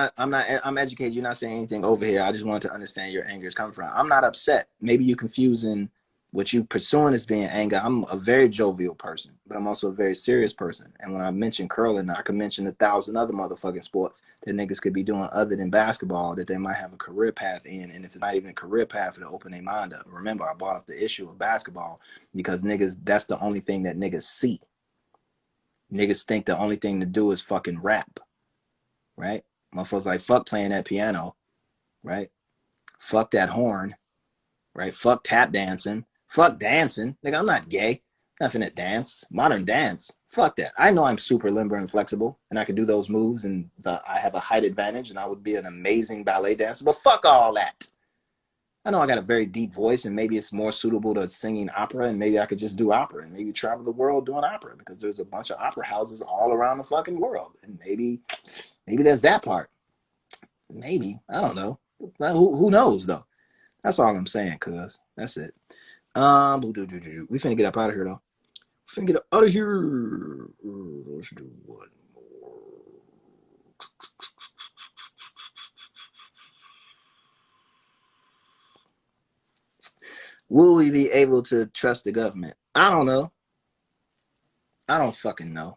[SPEAKER 1] educated. You're not saying anything over here. I just wanted to understand your anger is coming from. I'm not upset. Maybe you're confusing what you pursuing as being anger. I'm a very jovial person, but I'm also a very serious person. And when I mention curling, I can mention 1,000 other motherfucking sports that niggas could be doing other than basketball that they might have a career path in. And if it's not even a career path, it'll open their mind up. Remember, I brought up the issue of basketball because niggas, that's the only thing that niggas see. Niggas think the only thing to do is fucking rap, right? Motherfuckers like, fuck playing that piano, right? Fuck that horn, right? Fuck tap dancing. Fuck dancing. Nigga, I'm not gay. Nothing to dance. Modern dance. Fuck that. I know I'm super limber and flexible, and I can do those moves, and I have a height advantage, and I would be an amazing ballet dancer, but fuck all that. I know I got a very deep voice, and maybe it's more suitable to singing opera, and maybe I could just do opera, and maybe travel the world doing opera, because there's a bunch of opera houses all around the fucking world, and maybe there's that part. Maybe. I don't know. Who knows, though? That's all I'm saying, cuz. That's it. We finna get up out of here, though. We finna get up out of here. Let's do one more. Will we be able to trust the government? I don't know. I don't fucking know.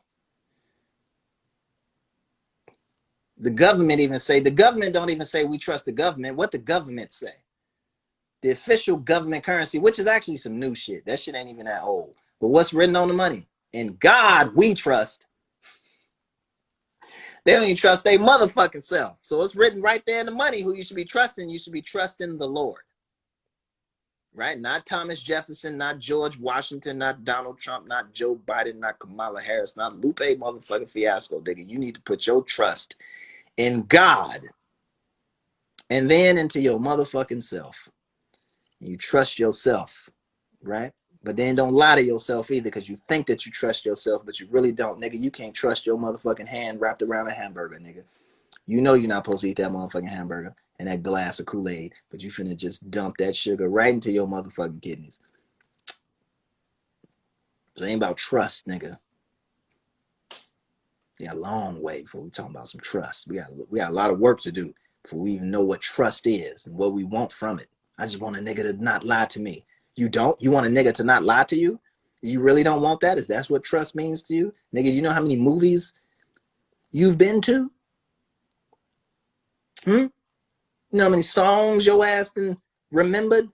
[SPEAKER 1] The government don't even say we trust the government. What the government say? The official government currency, which is actually some new shit. That shit ain't even that old. But what's written on the money? In God we trust. They don't even trust their motherfucking self. So it's written right there in the money who you should be trusting. You should be trusting the Lord. Right? Not Thomas Jefferson, not George Washington, not Donald Trump, not Joe Biden, not Kamala Harris, not Lupe motherfucking Fiasco, nigga. You need to put your trust in God and then into your motherfucking self. You trust yourself, right? But then don't lie to yourself either, because you think that you trust yourself, but you really don't, nigga. You can't trust your motherfucking hand wrapped around a hamburger, nigga. You know you're not supposed to eat that motherfucking hamburger and that glass of Kool-Aid, but you finna just dump that sugar right into your motherfucking kidneys. So it ain't about trust, nigga. We got a long way before we talking about some trust. We got a lot of work to do before we even know what trust is and what we want from it. I just want a nigga to not lie to me. You don't? You want a nigga to not lie to you? You really don't want that? Is that what trust means to you? Nigga, you know how many movies you've been to? You know how many songs your ass remembered?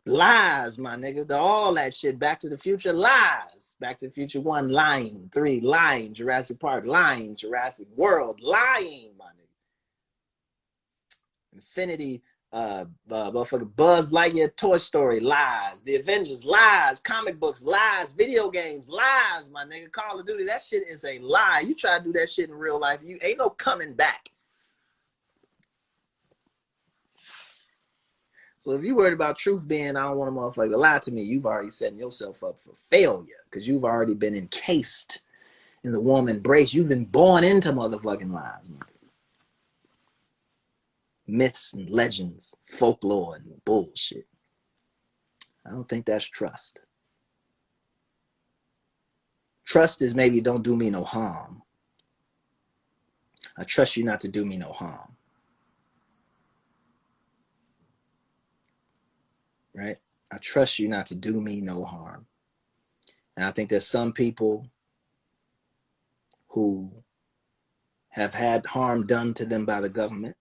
[SPEAKER 1] Lies, my nigga. All that shit. Back to the Future, lies. Back to the Future 1, lying. 3, lying. Jurassic Park, lying. Jurassic World, lying, my nigga. Infinity, motherfucker Buzz Lightyear, Toy Story, lies. The Avengers, lies. Comic books, lies. Video games, lies, my nigga. Call of Duty, that shit is a lie. You try to do that shit in real life, you ain't no coming back. So if you're worried about truth being, I don't want a motherfucker to lie to me, you've already setting yourself up for failure, because you've already been encased in the warm embrace. You've been born into motherfucking lies. Myths and legends, folklore and bullshit. I don't think that's trust. Trust is maybe don't do me no harm. I trust you not to do me no harm. Right? I trust you not to do me no harm. And I think there's some people who have had harm done to them by the government.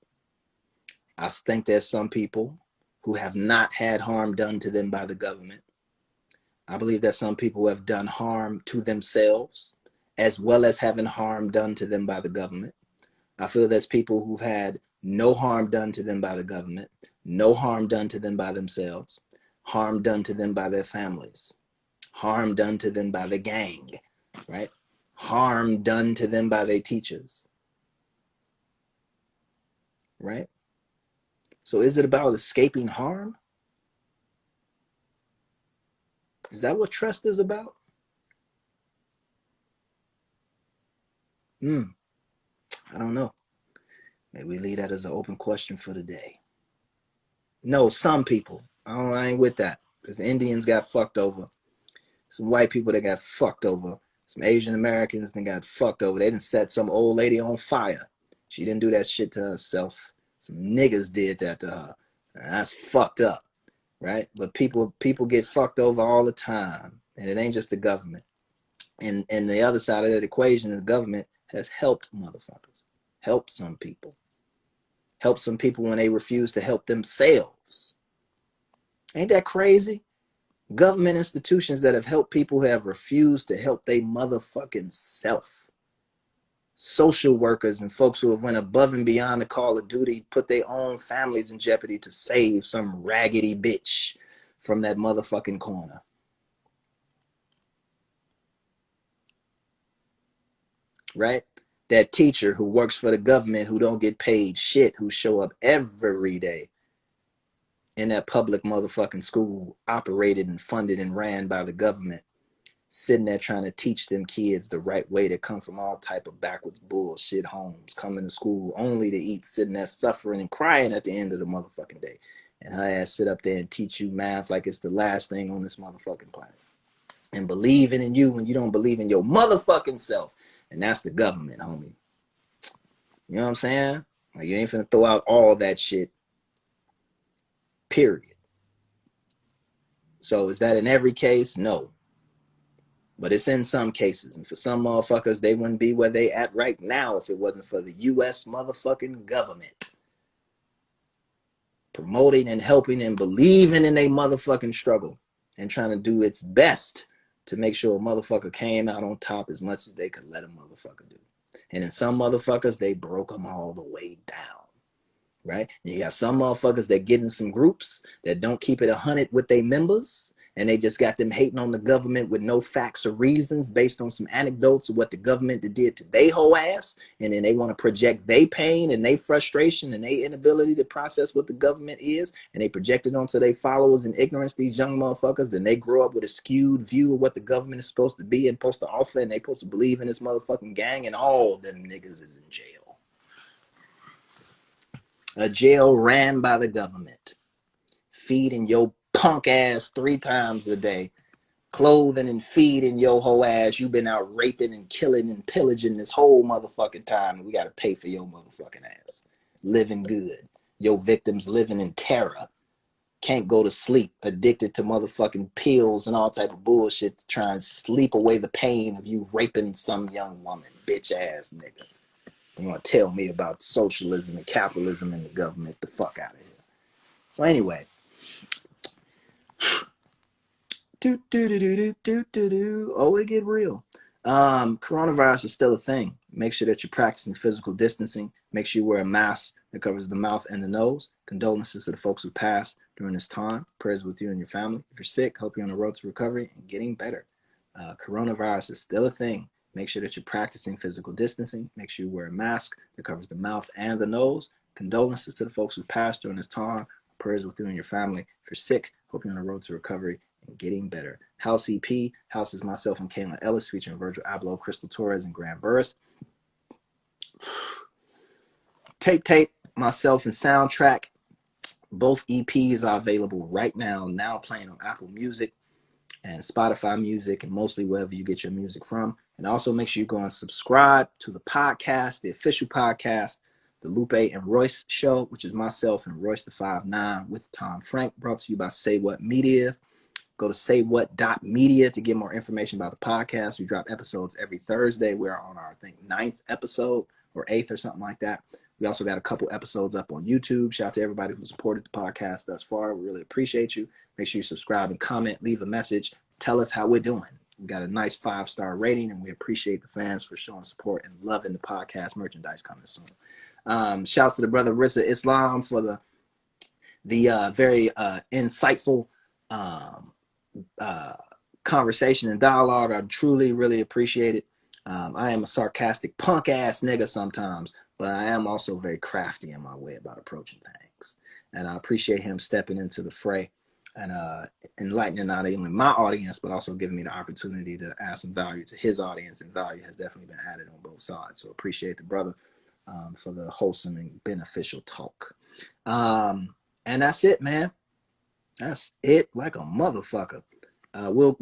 [SPEAKER 1] I think there's some people who have not had harm done to them by the government. I believe that some people who have done harm to themselves as well as having harm done to them by the government. I feel there's people who've had no harm done to them by the government, no harm done to them by themselves, harm done to them by their families, harm done to them by the gang, right? Harm done to them by their teachers, right? So is it about escaping harm? Is that what trust is about? I don't know. Maybe we leave that as an open question for the day. No, some people. I ain't with that. Because the Indians got fucked over. Some white people that got fucked over. Some Asian Americans that got fucked over. They done set some old lady on fire. She didn't do that shit to herself. Some niggas did that to her. That's fucked up, right? But people get fucked over all the time. And it ain't just the government. And the other side of that equation, the government has helped motherfuckers. Helped some people. Helped some people when they refuse to help themselves. Ain't that crazy? Government institutions that have helped people who have refused to help their motherfucking self. Social workers and folks who have went above and beyond the call of duty, put their own families in jeopardy to save some raggedy bitch from that motherfucking corner. Right? That teacher who works for the government who don't get paid shit, who show up every day in that public motherfucking school operated and funded and ran by the government, sitting there trying to teach them kids the right way to come from all type of backwards bullshit homes, coming to school only to eat, sitting there suffering and crying at the end of the motherfucking day. And her ass sit up there and teach you math like it's the last thing on this motherfucking planet. And believing in you when you don't believe in your motherfucking self. And that's the government, homie. You know what I'm saying? Like, you ain't finna throw out all that shit. Period. So is that in every case? No. But it's in some cases. And for some motherfuckers, they wouldn't be where they at right now if it wasn't for the U.S. motherfucking government promoting and helping and believing in their motherfucking struggle and trying to do its best to make sure a motherfucker came out on top as much as they could let a motherfucker do. And in some motherfuckers, they broke them all the way down. Right? And you got some motherfuckers that get in some groups that don't keep it 100 with their members, and they just got them hating on the government with no facts or reasons based on some anecdotes of what the government did to they whole ass, and then they want to project their pain and their frustration and their inability to process what the government is, and they project it onto their followers in ignorance, these young motherfuckers. Then they grow up with a skewed view of what the government is supposed to be and supposed to offer, and they supposed to believe in this motherfucking gang, and all them niggas is in jail. A jail ran by the government, feeding your punk ass 3 times a day, clothing and feeding your whole ass. You've been out raping and killing and pillaging this whole motherfucking time, and we got to pay for your motherfucking ass. Living good. Your victims living in terror. Can't go to sleep, addicted to motherfucking pills and all type of bullshit to try and sleep away the pain of you raping some young woman, bitch ass nigga. You want to tell me about socialism and capitalism and the government? The fuck out of here. So anyway. Oh, it get real. Coronavirus is still a thing. Make sure that you're practicing physical distancing. Make sure you wear a mask that covers the mouth and the nose. Condolences to the folks who passed during this time. Prayers with you and your family. If you're sick, hope you're on the road to recovery and getting better. Coronavirus is still a thing. Make sure that you're practicing physical distancing. Make sure you wear a mask that covers the mouth and the nose. Condolences to the folks who passed during this time. Prayers with you and your family. If you're sick, hope you're on the road to recovery and getting better. House EP. House is myself and Kayla Ellis, featuring Virgil Abloh, Crystal Torres, and Graham Burris. Tape, myself and Soundtrack. Both EPs are available right now playing on Apple Music and Spotify Music, and mostly wherever you get your music from. And also make sure you go and subscribe to the podcast, the official podcast, the Lupe and Royce Show, which is myself and Royce the 5'9" with Tom Frank, brought to you by Say What Media. Go to saywhat.media to get more information about the podcast. We drop episodes every Thursday. We're on our, I think, 9th episode or 8th or something like that. We also got a couple episodes up on YouTube. Shout out to everybody who supported the podcast thus far. We really appreciate you. Make sure you subscribe and comment, leave a message. Tell us how we're doing. We got a nice 5-star rating, and we appreciate the fans for showing support and loving the podcast merchandise coming soon. Shouts to the brother Rissa Islam for the very insightful conversation and dialogue. I truly, really appreciate it. I am a sarcastic punk ass nigga sometimes, but I am also very crafty in my way about approaching things. And I appreciate him stepping into the fray and enlightening not only my audience, but also giving me the opportunity to add some value to his audience. And value has definitely been added on both sides. So appreciate the brother for the wholesome and beneficial talk. And that's it, man. That's it like a motherfucker. We'll